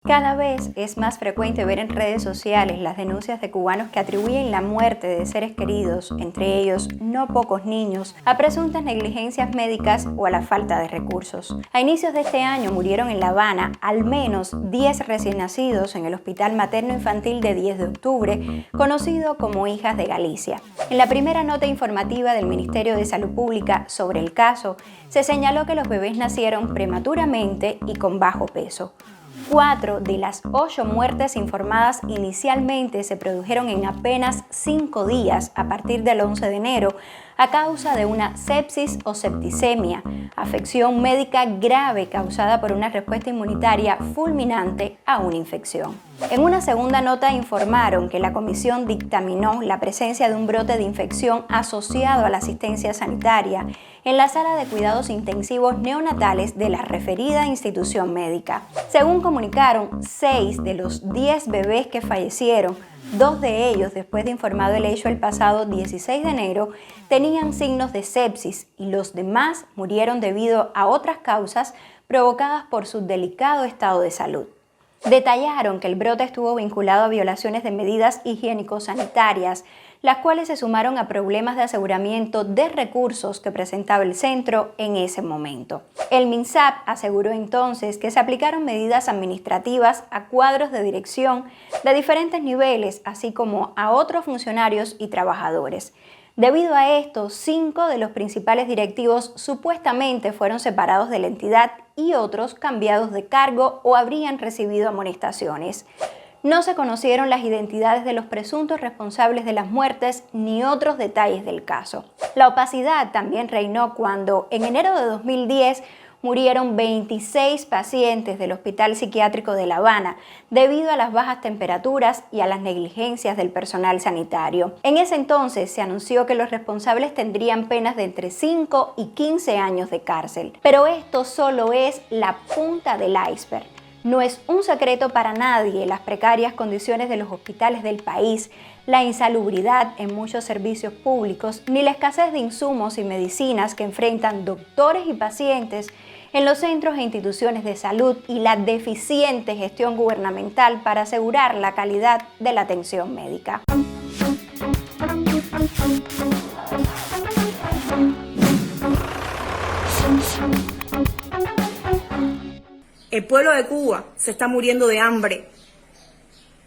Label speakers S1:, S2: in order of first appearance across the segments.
S1: Cada vez es más frecuente ver en redes sociales las denuncias de cubanos que atribuyen la muerte de seres queridos, entre ellos no pocos niños, a presuntas negligencias médicas o a la falta de recursos. A inicios de este año murieron en La Habana al menos 10 recién nacidos en el Hospital Materno Infantil de 10 de octubre, conocido como Hijas de Galicia. En la primera nota informativa del Ministerio de Salud Pública sobre el caso, se señaló que los bebés nacieron prematuramente y con bajo peso. 4 de las 8 muertes informadas inicialmente se produjeron en apenas 5 días a partir del 11 de enero a causa de una sepsis o septicemia, afección médica grave causada por una respuesta inmunitaria fulminante a una infección. En una segunda nota informaron que la comisión dictaminó la presencia de un brote de infección asociado a la asistencia sanitaria en la sala de cuidados intensivos neonatales de la referida institución médica. Según comunicaron, 6 de los 10 bebés que fallecieron, 2 de ellos, después de informado el hecho el pasado 16 de enero, tenían signos de sepsis y los demás murieron debido a otras causas provocadas por su delicado estado de salud. Detallaron que el brote estuvo vinculado a violaciones de medidas higiénico-sanitarias, las cuales se sumaron a problemas de aseguramiento de recursos que presentaba el centro en ese momento. El MINSAP aseguró entonces que se aplicaron medidas administrativas a cuadros de dirección de diferentes niveles, así como a otros funcionarios y trabajadores. Debido a esto, 5 de los principales directivos supuestamente fueron separados de la entidad y otros cambiados de cargo o habrían recibido amonestaciones. No se conocieron las identidades de los presuntos responsables de las muertes ni otros detalles del caso. La opacidad también reinó cuando, en enero de 2010, murieron 26 pacientes del Hospital Psiquiátrico de La Habana debido a las bajas temperaturas y a las negligencias del personal sanitario. En ese entonces se anunció que los responsables tendrían penas de entre 5 y 15 años de cárcel. Pero esto solo es la punta del iceberg. No es un secreto para nadie las precarias condiciones de los hospitales del país, la insalubridad en muchos servicios públicos, ni la escasez de insumos y medicinas que enfrentan doctores y pacientes en los centros e instituciones de salud y la deficiente gestión gubernamental para asegurar la calidad de la atención médica.
S2: El pueblo de Cuba se está muriendo de hambre,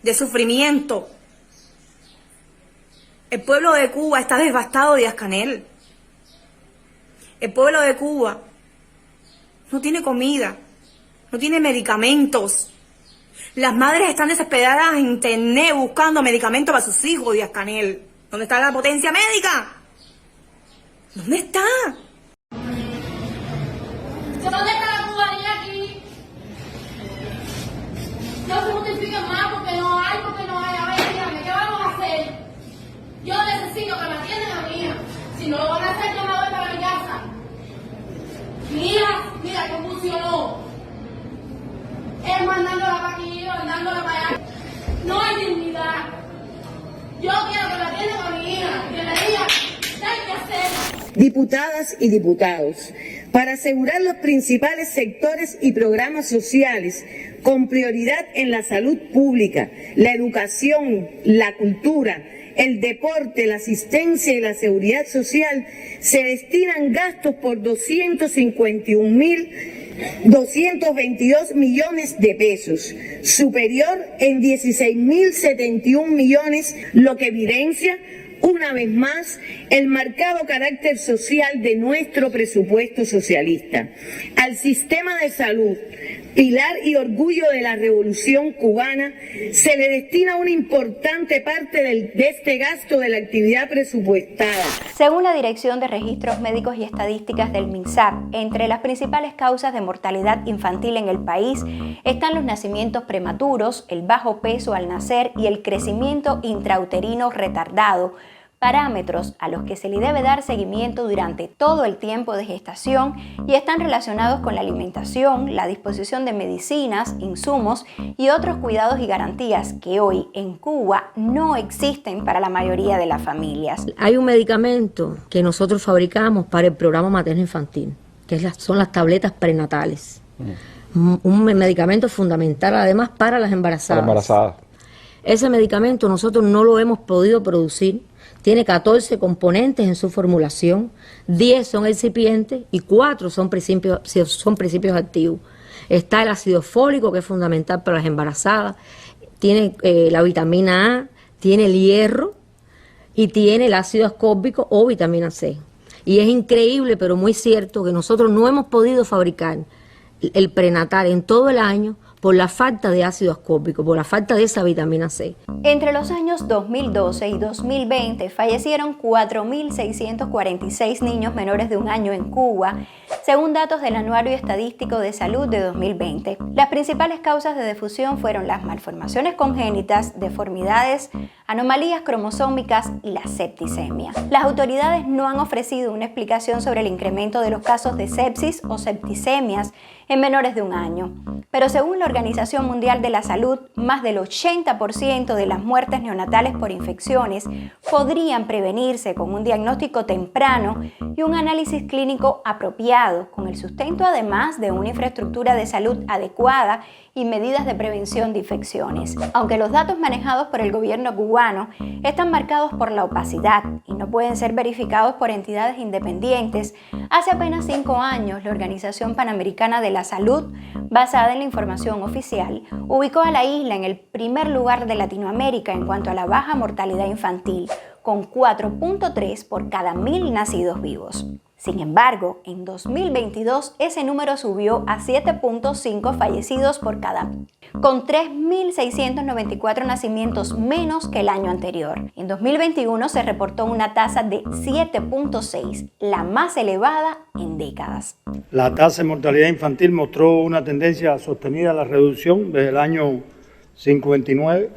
S2: de sufrimiento. El pueblo de Cuba está devastado de Díaz-Canel. El pueblo de Cuba no tiene comida, no tiene medicamentos. Las madres están desesperadas en internet buscando medicamentos para sus hijos, Díaz-Canel. ¿Dónde está la potencia médica? ¿Dónde está?
S3: ¿Dónde está la cubanía aquí? No se multipliquen más porque no hay. A ver, dígame, ¿qué vamos a hacer? Yo necesito que me atiendan a mi hija. Si no lo van a hacer, yo me voy para mi casa. Mi hija, mira que funcionó. Es mandándola para aquí, mandándola para allá. No hay dignidad. Yo quiero que me atiendan a mi hija. Que me diga qué hay que hacer.
S4: Diputadas y diputados, para asegurar los principales sectores y programas sociales con prioridad en la salud pública, la educación, la cultura, el deporte, la asistencia y la seguridad social, se destinan gastos por 251.222 millones de pesos, superior en 16.071 millones, lo que evidencia una vez más el marcado carácter social de nuestro presupuesto socialista. Al sistema de salud, pilar y orgullo de la Revolución Cubana, se le destina una importante parte de este gasto de la actividad presupuestada.
S1: Según la Dirección de Registros Médicos y Estadísticas del MINSAP, entre las principales causas de mortalidad infantil en el país están los nacimientos prematuros, el bajo peso al nacer y el crecimiento intrauterino retardado, parámetros a los que se le debe dar seguimiento durante todo el tiempo de gestación y están relacionados con la alimentación, la disposición de medicinas, insumos y otros cuidados y garantías que hoy en Cuba no existen para la mayoría de las familias.
S5: Hay un medicamento que nosotros fabricamos para el programa materno infantil, que son las tabletas prenatales. un medicamento fundamental además para las embarazadas. Ese medicamento nosotros no lo hemos podido producir. Tiene 14 componentes en su formulación, 10 son excipientes y 4 son principios activos. Está el ácido fólico, que es fundamental para las embarazadas, tiene la vitamina A, tiene el hierro y tiene el ácido ascórbico o vitamina C. Y es increíble, pero muy cierto, que nosotros no hemos podido fabricar el prenatal en todo el año por la falta de ácido ascórbico, por la falta de esa vitamina C.
S1: Entre los años 2012 y 2020 fallecieron 4.646 niños menores de 1 año en Cuba, según datos del Anuario Estadístico de Salud de 2020. Las principales causas de defunción fueron las malformaciones congénitas, deformidades, anomalías cromosómicas y la septicemia. Las autoridades no han ofrecido una explicación sobre el incremento de los casos de sepsis o septicemias en menores de 1 año, pero según la Organización Mundial de la Salud, más del 80% de las muertes neonatales por infecciones podrían prevenirse con un diagnóstico temprano y un análisis clínico apropiado, con el sustento además de una infraestructura de salud adecuada y medidas de prevención de infecciones. Aunque los datos manejados por el gobierno cubano están marcados por la opacidad y no pueden ser verificados por entidades independientes, hace apenas 5 años la Organización Panamericana de la Salud, basada en la información oficial, ubicó a la isla en el primer lugar de Latinoamérica en cuanto a la baja mortalidad infantil, con 4.3 por cada 1.000 nacidos vivos. Sin embargo, en 2022 ese número subió a 7.5 fallecidos por cada, con 3.694 nacimientos menos que el año anterior. En 2021 se reportó una tasa de 7.6, la más elevada en décadas.
S6: La tasa de mortalidad infantil mostró una tendencia sostenida a la reducción desde el año 59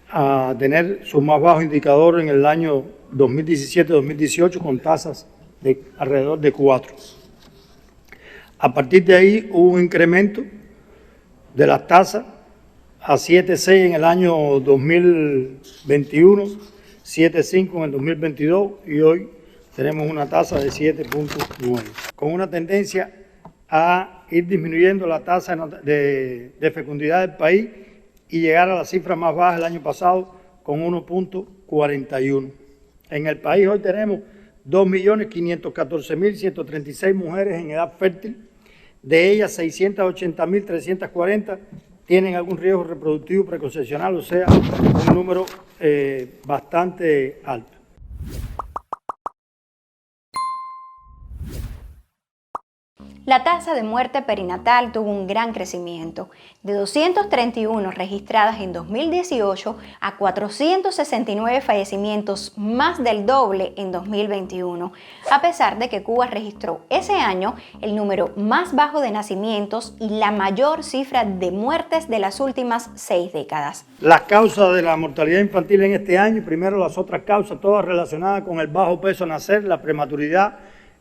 S6: a tener su más bajo indicador en el año 2017-2018 con tasas de alrededor de 4. A partir de ahí hubo un incremento de las tasas a 7.6 en el año 2021, 7.5 en el 2022 y hoy tenemos una tasa de 7.9, con una tendencia a ir disminuyendo la tasa de fecundidad del país y llegar a la cifra más baja del año pasado con 1.41. En el país hoy tenemos 2.514.136 mujeres en edad fértil, de ellas 680.340 tienen algún riesgo reproductivo preconcepcional, o sea, un número bastante alto.
S1: La tasa de muerte perinatal tuvo un gran crecimiento, de 231 registradas en 2018 a 469 fallecimientos, más del doble en 2021, a pesar de que Cuba registró ese año el número más bajo de nacimientos y la mayor cifra de muertes de las últimas 6 décadas.
S6: Las causas de la mortalidad infantil en este año, primero las otras causas, todas relacionadas con el bajo peso al nacer, la prematuridad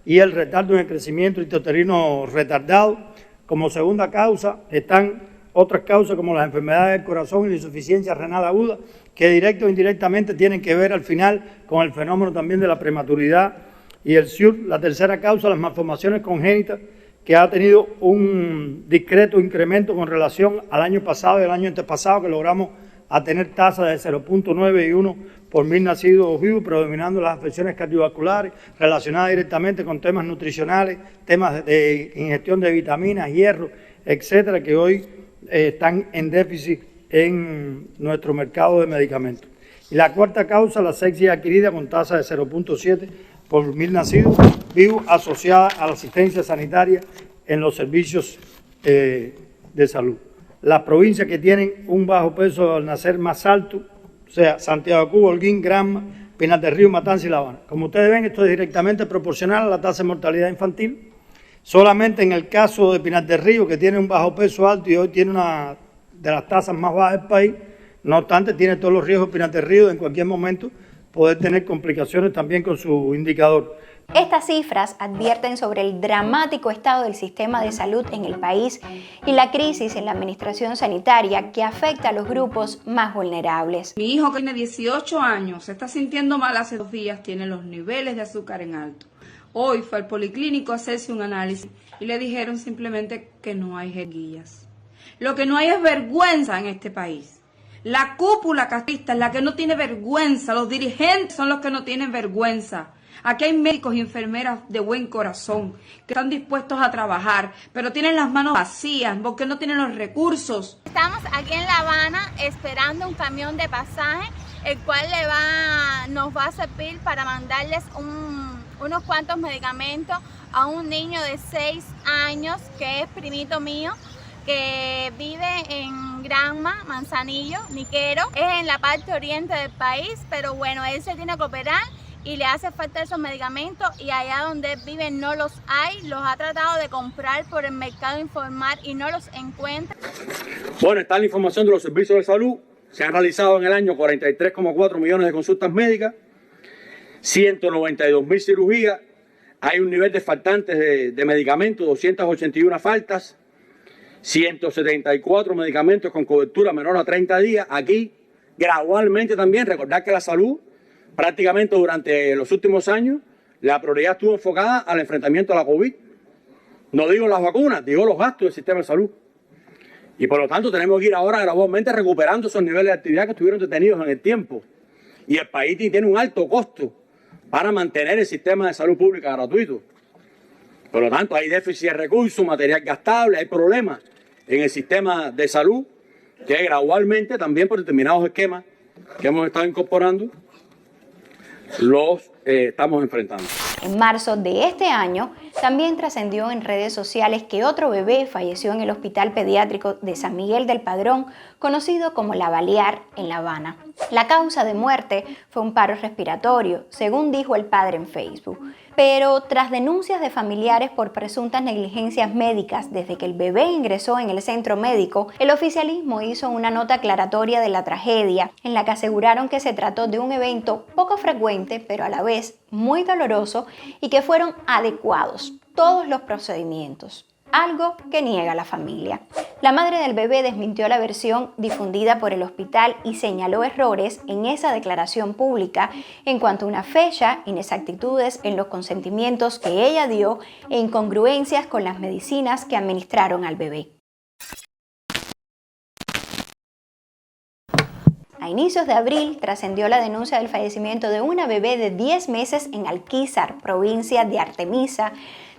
S6: y el retardo en el crecimiento intrauterino retardado. Como segunda causa están otras causas como las enfermedades del corazón y la insuficiencia renal aguda, que directo o indirectamente tienen que ver al final con el fenómeno también de la prematuridad y el SUR. La tercera causa, las malformaciones congénitas, que ha tenido un discreto incremento con relación al año pasado y el año antepasado, que logramos a tener tasas de 0.9 y 1 por 1.000 nacidos vivos, predominando las afecciones cardiovasculares relacionadas directamente con temas nutricionales, temas de ingestión de vitaminas, hierro, etcétera, que hoy están en déficit en nuestro mercado de medicamentos. Y la cuarta causa, la sepsis adquirida con tasa de 0.7 por 1.000 nacidos vivos asociada a la asistencia sanitaria en los servicios de salud. Las provincias que tienen un bajo peso al nacer más alto, o sea, Santiago de Cuba, Holguín, Granma, Pinar del Río, Matanza y La Habana. Como ustedes ven, esto es directamente proporcional a la tasa de mortalidad infantil. Solamente en el caso de Pinar del Río, que tiene un bajo peso alto y hoy tiene una de las tasas más bajas del país, no obstante, tiene todos los riesgos de Pinar del Río de en cualquier momento poder tener complicaciones también con su indicador.
S1: Estas cifras advierten sobre el dramático estado del sistema de salud en el país y la crisis en la administración sanitaria que afecta a los grupos más vulnerables.
S7: Mi hijo, que tiene 18 años, se está sintiendo mal hace 2 días, tiene los niveles de azúcar en alto. Hoy fue al policlínico a hacerse un análisis y le dijeron simplemente que no hay jeringuillas. Lo que no hay es vergüenza en este país. La cúpula castrista es la que no tiene vergüenza, los dirigentes son los que no tienen vergüenza. Aquí hay médicos y enfermeras de buen corazón que están dispuestos a trabajar, pero tienen las manos vacías porque no tienen los recursos.
S8: Estamos aquí en La Habana esperando un camión de pasaje, el cual nos va a servir para mandarles unos cuantos medicamentos a un niño de 6 años que es primito mío, que vive en Granma, Manzanillo, Niquero. Es en la parte oriente del país, pero bueno, él se tiene que operar y le hace falta esos medicamentos y allá donde él vive no los hay. Los ha tratado de comprar por el mercado informal y no los encuentra.
S9: Bueno, está la información de los servicios de salud. Se han realizado en el año 43,4 millones de consultas médicas, 192.000 cirugías. Hay un nivel de faltantes de medicamentos, 281 faltas, 174 medicamentos con cobertura menor a 30 días. Aquí, gradualmente también, recordar que la salud, prácticamente durante los últimos años, la prioridad estuvo enfocada al enfrentamiento a la COVID. No digo las vacunas, digo los gastos del sistema de salud. Y por lo tanto tenemos que ir ahora gradualmente recuperando esos niveles de actividad que estuvieron detenidos en el tiempo. Y el país tiene un alto costo para mantener el sistema de salud pública gratuito. Por lo tanto, hay déficit de recursos, material gastable, hay problemas en el sistema de salud que gradualmente, también por determinados esquemas que hemos estado incorporando, los estamos enfrentando.
S1: En marzo de este año, también trascendió en redes sociales que otro bebé falleció en el Hospital Pediátrico de San Miguel del Padrón, conocido como La Balear, en La Habana. La causa de muerte fue un paro respiratorio, según dijo el padre en Facebook. Pero tras denuncias de familiares por presuntas negligencias médicas desde que el bebé ingresó en el centro médico, el oficialismo hizo una nota aclaratoria de la tragedia, en la que aseguraron que se trató de un evento poco frecuente, pero a la vez muy doloroso, y que fueron adecuados todos los procedimientos. Algo que niega la familia. La madre del bebé desmintió la versión difundida por el hospital y señaló errores en esa declaración pública en cuanto a una fecha, inexactitudes en los consentimientos que ella dio e incongruencias con las medicinas que administraron al bebé. A inicios de abril trascendió la denuncia del fallecimiento de una bebé de 10 meses en Alquizar, provincia de Artemisa,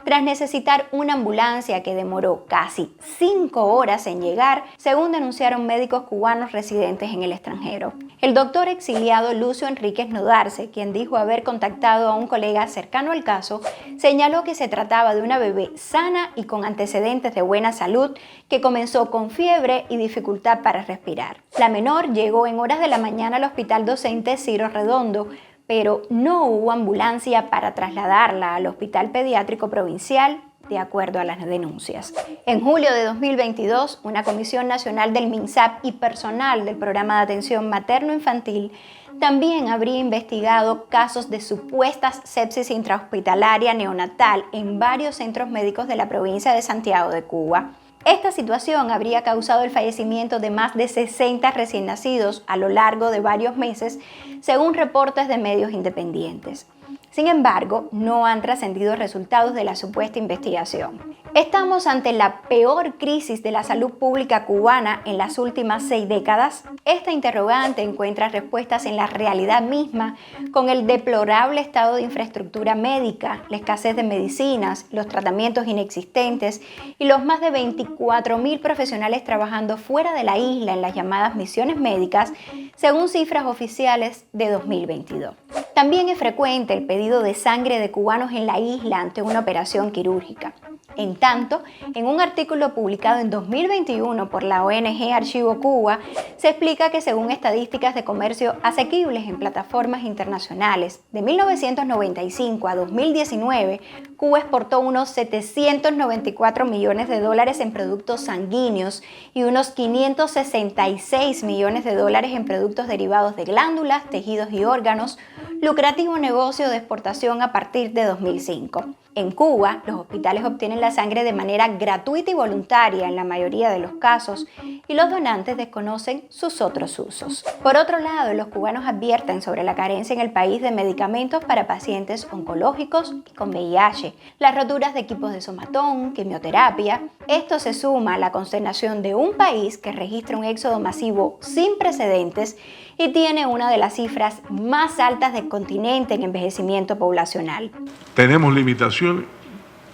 S1: tras necesitar una ambulancia que demoró casi 5 horas en llegar, según denunciaron médicos cubanos residentes en el extranjero. El doctor exiliado Lucio Enríquez Nodarse, quien dijo haber contactado a un colega cercano al caso, señaló que se trataba de una bebé sana y con antecedentes de buena salud que comenzó con fiebre y dificultad para respirar. La menor llegó en horas de la mañana al hospital docente Ciro Redondo, pero no hubo ambulancia para trasladarla al Hospital Pediátrico Provincial, de acuerdo a las denuncias. En julio de 2022, una comisión nacional del MINSAP y personal del Programa de Atención Materno-Infantil también habría investigado casos de supuestas sepsis intrahospitalaria neonatal en varios centros médicos de la provincia de Santiago de Cuba. Esta situación habría causado el fallecimiento de más de 60 recién nacidos a lo largo de varios meses, según reportes de medios independientes. Sin embargo, no han trascendido resultados de la supuesta investigación. ¿Estamos ante la peor crisis de la salud pública cubana en las últimas 6 décadas? Esta interrogante encuentra respuestas en la realidad misma, con el deplorable estado de infraestructura médica, la escasez de medicinas, los tratamientos inexistentes y los más de 24.000 profesionales trabajando fuera de la isla en las llamadas misiones médicas, según cifras oficiales de 2022. También es frecuente el pedido de sangre de cubanos en la isla ante una operación quirúrgica. En tanto, en un artículo publicado en 2021 por la ONG Archivo Cuba, se explica que según estadísticas de comercio asequibles en plataformas internacionales, de 1995 a 2019, Cuba exportó unos 794 millones de dólares en productos sanguíneos y unos 566 millones de dólares en productos derivados de glándulas, tejidos y órganos, lucrativo negocio de exportación a partir de 2005. En Cuba, los hospitales obtienen la sangre de manera gratuita y voluntaria en la mayoría de los casos, y los donantes desconocen sus otros usos. Por otro lado, los cubanos advierten sobre la carencia en el país de medicamentos para pacientes oncológicos y con VIH, las roturas de equipos de somatón, quimioterapia. Esto se suma a la consternación de un país que registra un éxodo masivo sin precedentes y tiene una de las cifras más altas del continente en envejecimiento poblacional.
S10: Tenemos limitaciones,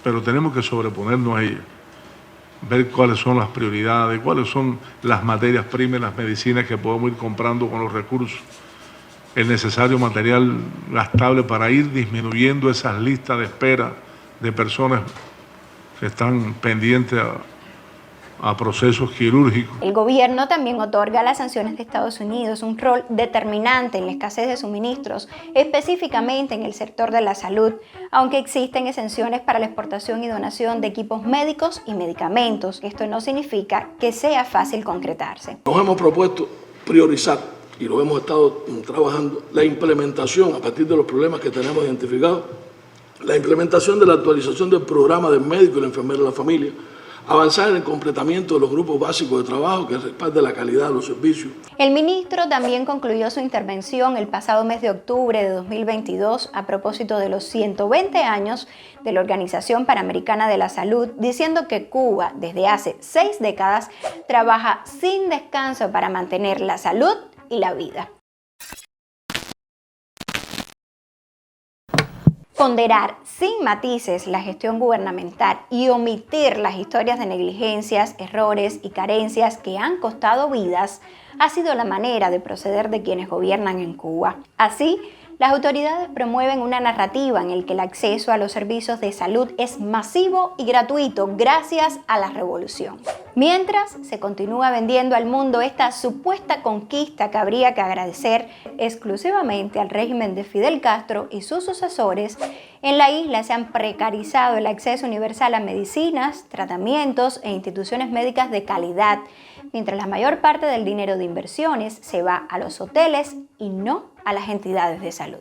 S10: pero tenemos que sobreponernos a ellas, ver cuáles son las prioridades, cuáles son las materias primas, las medicinas que podemos ir comprando con los recursos, el necesario material gastable para ir disminuyendo esas listas de espera de personas que están pendientes a procesos quirúrgicos.
S1: El gobierno también otorga a las sanciones de Estados Unidos un rol determinante en la escasez de suministros, específicamente en el sector de la salud, aunque existen exenciones para la exportación y donación de equipos médicos y medicamentos. Esto no significa que sea fácil concretarse.
S11: Nos hemos propuesto priorizar, y lo hemos estado trabajando, la implementación a partir de los problemas que tenemos identificados, la implementación de la actualización del programa del médico y la enfermera de la familia, avanzar en el completamiento de los grupos básicos de trabajo que respalden la calidad de los servicios.
S1: El ministro también concluyó su intervención el pasado mes de octubre de 2022 a propósito de los 120 años de la Organización Panamericana de la Salud, diciendo que Cuba, desde hace 6 décadas, trabaja sin descanso para mantener la salud y la vida. Ponderar sin matices la gestión gubernamental y omitir las historias de negligencias, errores y carencias que han costado vidas ha sido la manera de proceder de quienes gobiernan en Cuba. Así, las autoridades promueven una narrativa en la que el acceso a los servicios de salud es masivo y gratuito gracias a la revolución. Mientras se continúa vendiendo al mundo esta supuesta conquista que habría que agradecer exclusivamente al régimen de Fidel Castro y sus sucesores, en la isla se han precarizado el acceso universal a medicinas, tratamientos e instituciones médicas de calidad, mientras la mayor parte del dinero de inversiones se va a los hoteles y no a las entidades de salud.